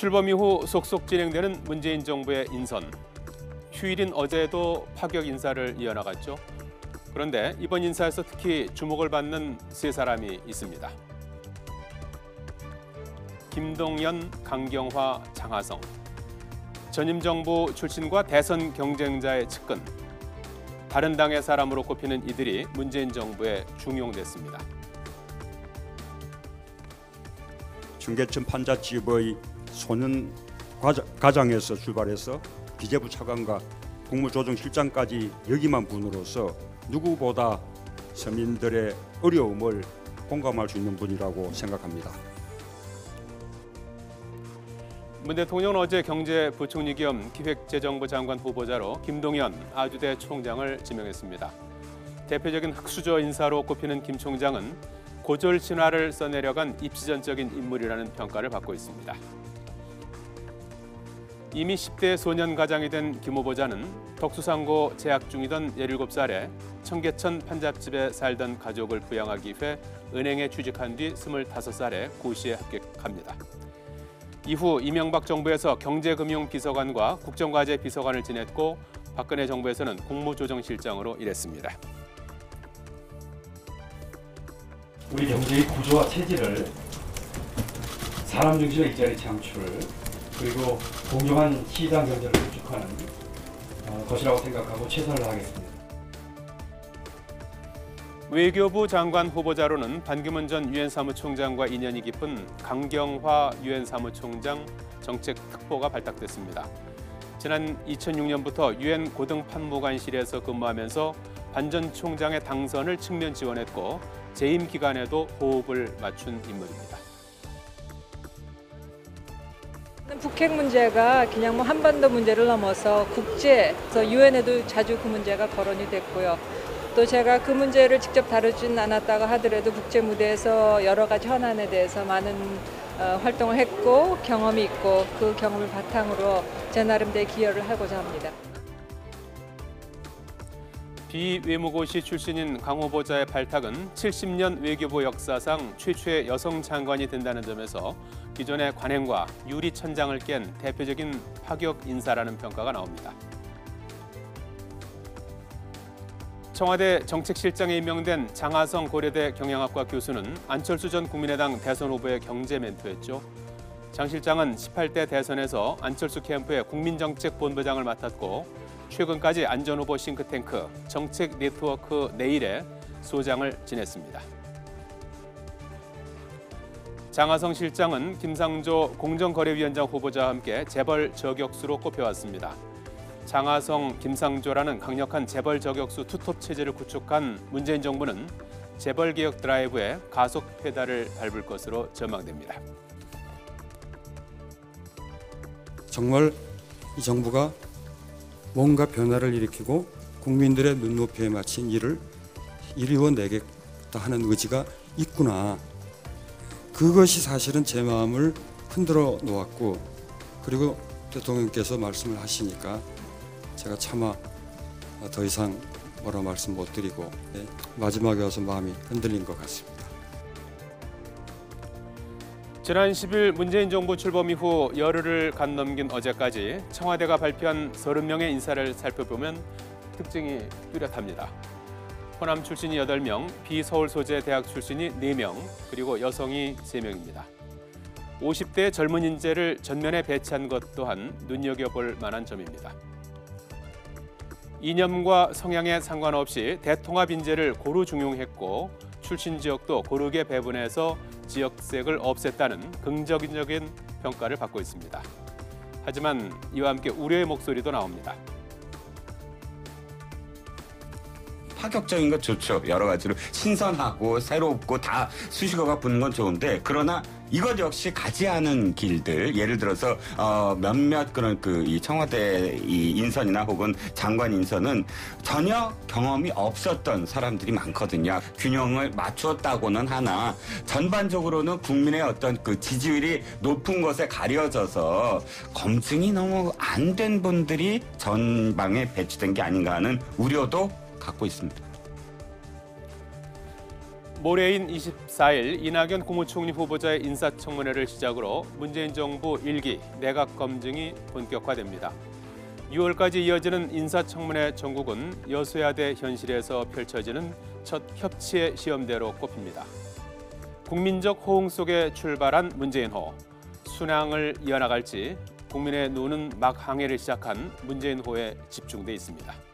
출범 이후 속속 진행되는 문재인 정부의 인선. 휴일인 어제도 파격 인사를 이어나갔죠. 그런데 이번 인사에서 특히 주목을 받는 세 사람이 있습니다. 김동연, 강경화, 장하성. 전임 정부 출신과 대선 경쟁자의 측근. 다른 당의 사람으로 꼽히는 이들이 문재인 정부에 중용됐습니다. 중계천 판잣집의 소년 가장에서 출발해서 기재부 차관과 국무조정실장까지 역임한 분으로서 누구보다 서민들의 어려움을 공감할 수 있는 분이라고 생각합니다. 문 대통령은 어제 경제부총리 겸 기획재정부 장관 후보자로 김동연 아주대 총장을 지명했습니다. 대표적인 흑수저 인사로 꼽히는 김 총장은 고졸 신화를 써내려간 입시전적인 인물이라는 평가를 받고 있습니다. 이미 10대 소년 가장이 된 김 후보자는 덕수상고 재학 중이던 17살에 청계천 판잣집에 살던 가족을 부양하기 위해 은행에 취직한 뒤 25살에 고시에 합격합니다. 이후 이명박 정부에서 경제금융비서관과 국정과제 비서관을 지냈고 박근혜 정부에서는 국무조정실장으로 일했습니다. 우리 경제의 구조와 체질을 사람 중심의 일자리 창출 그리고 공정한 시장 경제를 구축하는 것이라고 생각하고 최선을 다하겠습니다. 외교부 장관 후보자로는 반기문 전 유엔 사무총장과 인연이 깊은 강경화 유엔 사무총장 정책특보가 발탁됐습니다. 지난 2006년부터 유엔 고등판무관실에서 근무하면서 반 전 총장의 당선을 측면 지원했고 재임 기간에도 호흡을 맞춘 인물입니다. 북핵 문제가 그냥 한반도 문제를 넘어서 국제에서 유엔에도 자주 그 문제가 거론이 됐고요. 또 제가 그 문제를 직접 다루진 않았다고 하더라도 국제 무대에서 여러 가지 현안에 대해서 많은 활동을 했고 경험이 있고 그 경험을 바탕으로 제 나름대로 기여를 하고자 합니다. 비외무고시 출신인 강 후보자의 발탁은 70년 외교부 역사상 최초의 여성 장관이 된다는 점에서 기존의 관행과 유리천장을 깬 대표적인 파격 인사라는 평가가 나옵니다. 청와대 정책실장에 임명된 장하성 고려대 경영학과 교수는 안철수 전 국민의당 대선 후보의 경제 멘토였죠. 장 실장은 18대 대선에서 안철수 캠프의 국민정책본부장을 맡았고 최근까지 안전후보 싱크탱크 정책네트워크 내일의 소장을 지냈습니다. 장하성 실장은 김상조 공정거래위원장 후보자와 함께 재벌 저격수로 꼽혀왔습니다. 장하성, 김상조라는 강력한 재벌 저격수 투톱 체제를 구축한 문재인 정부는 재벌 개혁 드라이브에 가속 페달을 밟을 것으로 전망됩니다. 정말 이 정부가 뭔가 변화를 일으키고 국민들의 눈높이에 맞춘 일을 이루어내겠다 하는 의지가 있구나. 그것이 사실은 제 마음을 흔들어 놓았고 그리고 대통령께서 말씀을 하시니까 제가 차마 더 이상 뭐라 말씀 못 드리고 마지막에 와서 마음이 흔들린 것 같습니다. 지난 10일 문재인 정부 출범 이후 열흘을 간 넘긴 어제까지 청와대가 발표한 30명의 인사를 살펴보면 특징이 뚜렷합니다. 호남 출신이 8명, 비서울 소재 대학 출신이 4명, 그리고 여성이 3명입니다. 50대 젊은 인재를 전면에 배치한 것 또한 눈여겨볼 만한 점입니다. 이념과 성향에 상관없이 대통합 인재를 고루 중용했고 출신 지역도 고르게 배분해서 지역색을 없앴다는 긍정적인 평가를 받고 있습니다. 하지만 이와 함께 우려의 목소리도 나옵니다. 파격적인 것 좋죠. 여러 가지로 신선하고 새롭고 다 수식어가 붙는 건 좋은데 그러나 이것 역시 가지 않은 길들 예를 들어서 몇몇 그런 이 청와대 이 인선이나 혹은 장관 인선은 전혀 경험이 없었던 사람들이 많거든요. 균형을 맞추었다고는 하나 전반적으로는 국민의 어떤 그 지지율이 높은 것에 가려져서 검증이 너무 안 된 분들이 전방에 배치된 게 아닌가 하는 우려도 갖고 있습니다. 모레인 24일 이낙연 국무총리 후보자의 인사청문회를 시작으로 문재인 정부 1기 내각 검증이 본격화됩니다. 6월까지 이어지는 인사청문회 전국은 여소야대 현실에서 펼쳐지는 첫 협치의 시험대로 꼽힙니다. 국민적 호응 속에 출발한 문재인호, 순항을 이어나갈지 국민의 눈은 막 항해를 시작한 문재인호에 집중돼 있습니다.